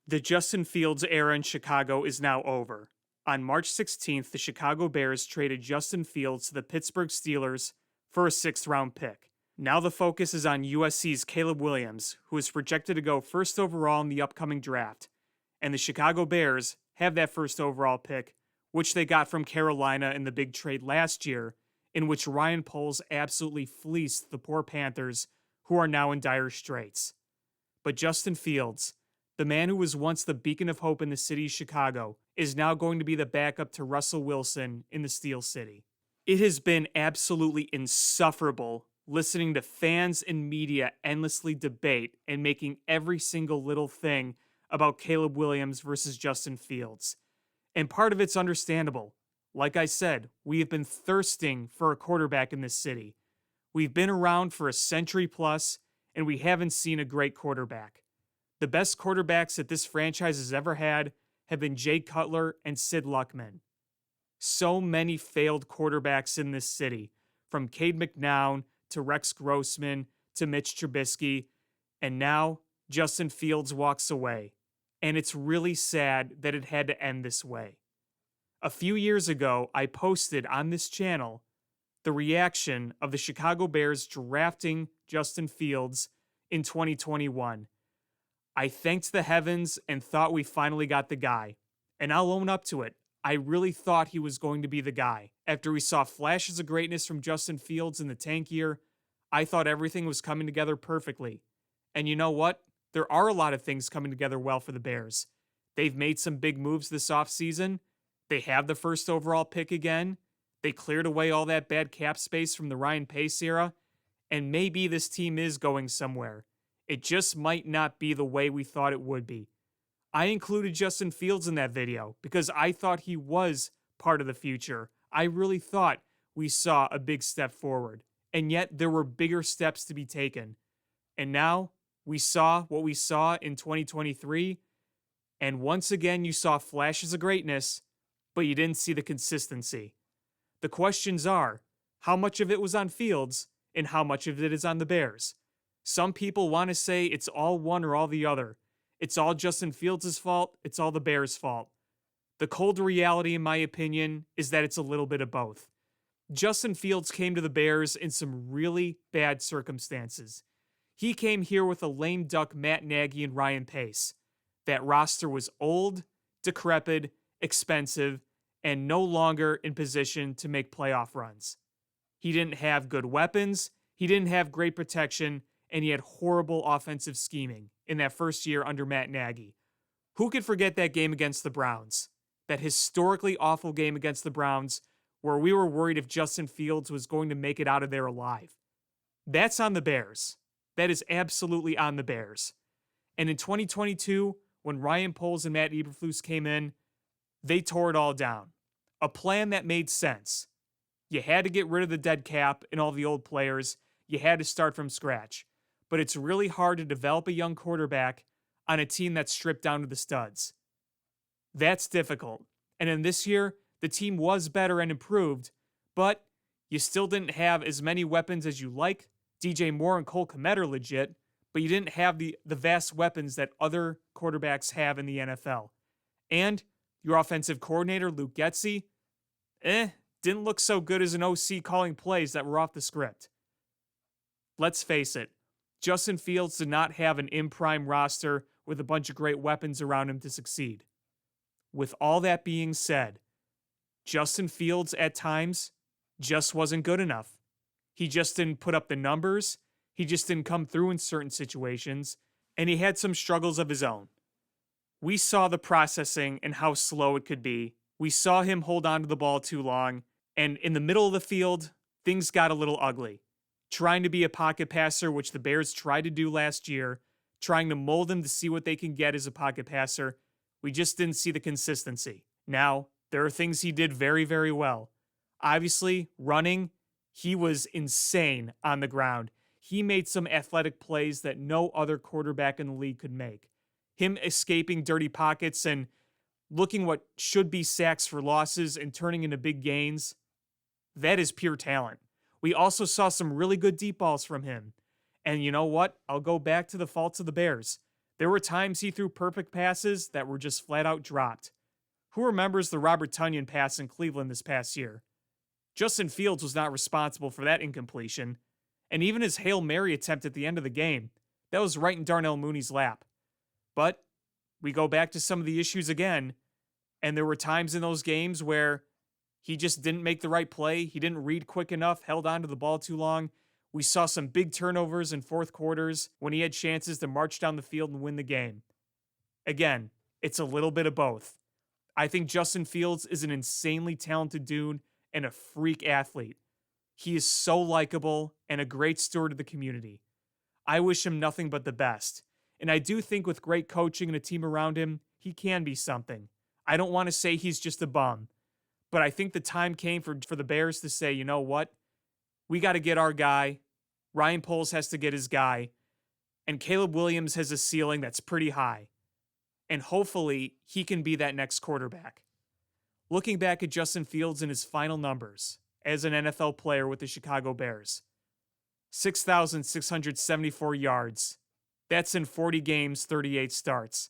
The Justin Fields era in Chicago is now over. On March 16th, the Chicago Bears traded Justin Fields to the Pittsburgh Steelers for a sixth-round pick. Now the focus is on USC's Caleb Williams, who is projected to go first overall in the upcoming draft. And the Chicago Bears have that first overall pick, which they got from Carolina in the big trade last year, in which Ryan Poles absolutely fleeced the poor Panthers, who are now in dire straits. But Justin Fields, the man who was once the beacon of hope in the city of Chicago, is now going to be the backup to Russell Wilson in the Steel City. It has been absolutely insufferable listening to fans and media endlessly debate and making every single little thing about Caleb Williams versus Justin Fields. And part of it's understandable. Like I said, we have been thirsting for a quarterback in this city. We've been around for a century plus, and we haven't seen a great quarterback. The best quarterbacks that this franchise has ever had have been Jay Cutler and Sid Luckman. So many failed quarterbacks in this city, from Cade McNown to Rex Grossman to Mitch Trubisky, and now Justin Fields walks away. And it's really sad that it had to end this way. A few years ago, I posted on this channel the reaction of the Chicago Bears drafting Justin Fields in 2021. I thanked the heavens and thought we finally got the guy. And I'll own up to it. I really thought he was going to be the guy. After we saw flashes of greatness from Justin Fields in the tank year, I thought everything was coming together perfectly. And you know what? There are a lot of things coming together well for the Bears. They've made some big moves this offseason. They have the first overall pick again. They cleared away all that bad cap space from the Ryan Pace era. And maybe this team is going somewhere. It just might not be the way we thought it would be. I included Justin Fields in that video because I thought he was part of the future. I really thought we saw a big step forward. And yet there were bigger steps to be taken. And now we saw what we saw in 2023. And once again, you saw flashes of greatness, but you didn't see the consistency. The questions are, how much of it was on Fields and how much of it is on the Bears? Some people want to say it's all one or all the other. It's all Justin Fields' fault. It's all the Bears' fault. The cold reality, in my opinion, is that it's a little bit of both. Justin Fields came to the Bears in some really bad circumstances. He came here with a lame duck Matt Nagy and Ryan Pace. That roster was old, decrepit, expensive, and no longer in position to make playoff runs. He didn't have good weapons, he didn't have great protection, and he had horrible offensive scheming in that first year under Matt Nagy. Who could forget that game against the Browns? That historically awful game against the Browns where we were worried if Justin Fields was going to make it out of there alive. That's on the Bears. That is absolutely on the Bears. And in 2022, when Ryan Poles and Matt Eberflus came in, they tore it all down. A plan that made sense. You had to get rid of the dead cap and all the old players. You had to start from scratch. But it's really hard to develop a young quarterback on a team that's stripped down to the studs. That's difficult. And in this year, the team was better and improved, but you still didn't have as many weapons as you like. DJ Moore and Cole Kmet are legit, but you didn't have the vast weapons that other quarterbacks have in the NFL. And your offensive coordinator, Luke Getsy, didn't look so good as an OC calling plays that were off the script. Let's face it, Justin Fields did not have an in-prime roster with a bunch of great weapons around him to succeed. With all that being said, Justin Fields at times just wasn't good enough. He just didn't put up the numbers, he just didn't come through in certain situations, and he had some struggles of his own. We saw the processing and how slow it could be. We saw him hold on to the ball too long, and in the middle of the field, things got a little ugly. Trying to be a pocket passer, which the Bears tried to do last year, trying to mold him to see what they can get as a pocket passer, we just didn't see the consistency. Now, there are things he did very, very well. Obviously, running, he was insane on the ground. He made some athletic plays that no other quarterback in the league could make. Him escaping dirty pockets and looking what should be sacks for losses and turning into big gains, that is pure talent. We also saw some really good deep balls from him. And you know what? I'll go back to the faults of the Bears. There were times he threw perfect passes that were just flat out dropped. Who remembers the Robert Tonyan pass in Cleveland this past year? Justin Fields was not responsible for that incompletion. And even his Hail Mary attempt at the end of the game, that was right in Darnell Mooney's lap. But we go back to some of the issues again, and there were times in those games where he just didn't make the right play. He didn't read quick enough, held on to the ball too long. We saw some big turnovers in fourth quarters when he had chances to march down the field and win the game. Again, it's a little bit of both. I think Justin Fields is an insanely talented dude and a freak athlete. He is so likable and a great steward of the community. I wish him nothing but the best. And I do think with great coaching and a team around him, he can be something. I don't want to say he's just a bum, but I think the time came for the Bears to say, you know what? We got to get our guy. Ryan Poles has to get his guy. And Caleb Williams has a ceiling that's pretty high. And hopefully he can be that next quarterback. Looking back at Justin Fields and his final numbers as an NFL player with the Chicago Bears, 6,674 yards. That's in 40 games, 38 starts.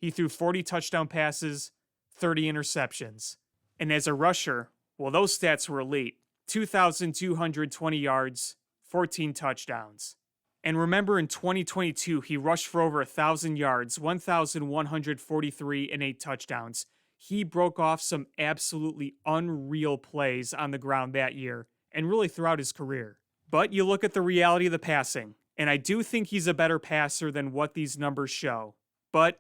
He threw 40 touchdown passes, 30 interceptions. And as a rusher, well, those stats were elite. 2,220 yards, 14 touchdowns. And remember in 2022, he rushed for over 1,000 yards, 1,143 and 8 touchdowns. He broke off some absolutely unreal plays on the ground that year and really throughout his career. But you look at the reality of the passing, and I do think he's a better passer than what these numbers show. But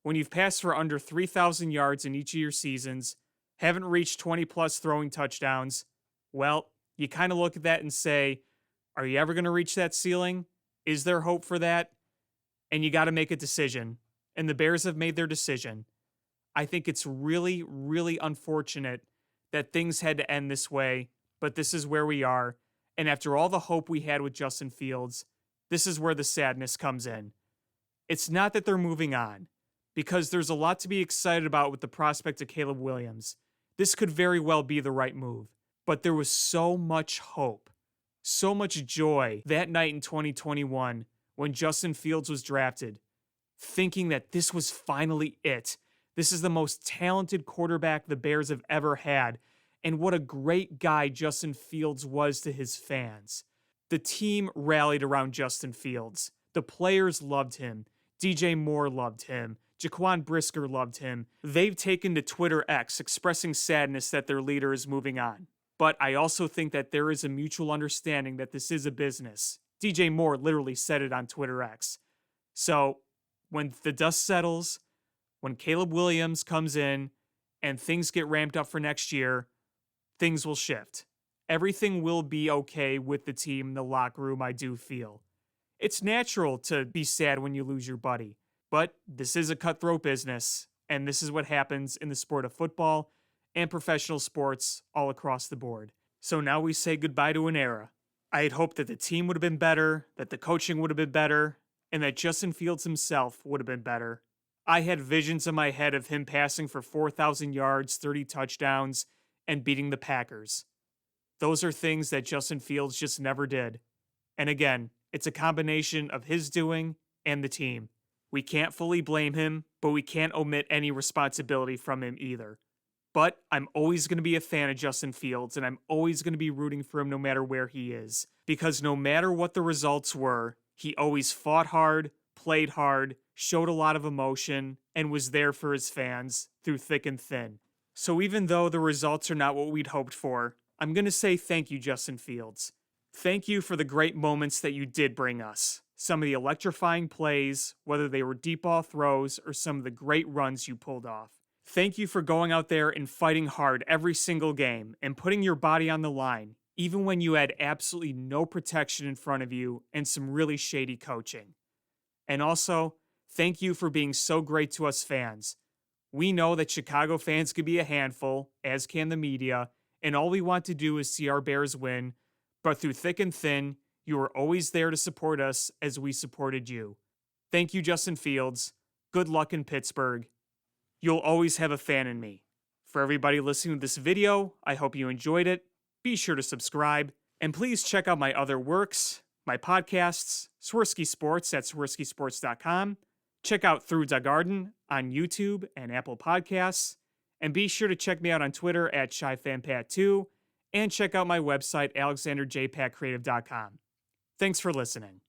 when you've passed for under 3,000 yards in each of your seasons, haven't reached 20-plus throwing touchdowns, well, you kind of look at that and say, are you ever going to reach that ceiling? Is there hope for that? And you got to make a decision. And the Bears have made their decision. I think it's really, really unfortunate that things had to end this way, but this is where we are. And after all the hope we had with Justin Fields, this is where the sadness comes in. It's not that they're moving on, because there's a lot to be excited about with the prospect of Caleb Williams. This could very well be the right move. But there was so much hope, so much joy that night in 2021 when Justin Fields was drafted, thinking that this was finally it. This is the most talented quarterback the Bears have ever had. And what a great guy Justin Fields was to his fans. The team rallied around Justin Fields. The players loved him. DJ Moore loved him. Jaquan Brisker loved him. They've taken to Twitter X expressing sadness that their leader is moving on. But I also think that there is a mutual understanding that this is a business. DJ Moore literally said it on Twitter X. So when the dust settles, when Caleb Williams comes in and things get ramped up for next year, things will shift. Everything will be okay with the team in the locker room, I do feel. It's natural to be sad when you lose your buddy, but this is a cutthroat business, and this is what happens in the sport of football and professional sports all across the board. So now we say goodbye to an era. I had hoped that the team would have been better, that the coaching would have been better, and that Justin Fields himself would have been better. I had visions in my head of him passing for 4,000 yards, 30 touchdowns, and beating the Packers. Those are things that Justin Fields just never did. And again, it's a combination of his doing and the team. We can't fully blame him, but we can't omit any responsibility from him either. But I'm always going to be a fan of Justin Fields, and I'm always going to be rooting for him no matter where he is. Because no matter what the results were, he always fought hard, played hard, showed a lot of emotion, and was there for his fans through thick and thin. So even though the results are not what we'd hoped for, I'm going to say thank you, Justin Fields. Thank you for the great moments that you did bring us. Some of the electrifying plays, whether they were deep ball throws or some of the great runs you pulled off. Thank you for going out there and fighting hard every single game and putting your body on the line, even when you had absolutely no protection in front of you and some really shady coaching. And also, thank you for being so great to us fans. We know that Chicago fans can be a handful, as can the media, and all we want to do is see our Bears win, but through thick and thin, you were always there to support us as we supported you. Thank you, Justin Fields. Good luck in Pittsburgh. You'll always have a fan in me. For everybody listening to this video, I hope you enjoyed it. Be sure to subscribe, and please check out my other works, my podcasts, Swirsky Sports at swirskysports.com, Check out Through the Garden on YouTube and Apple Podcasts, and be sure to check me out on Twitter at ShyFanPat2, and check out my website, alexanderjpatcreative.com. Thanks for listening.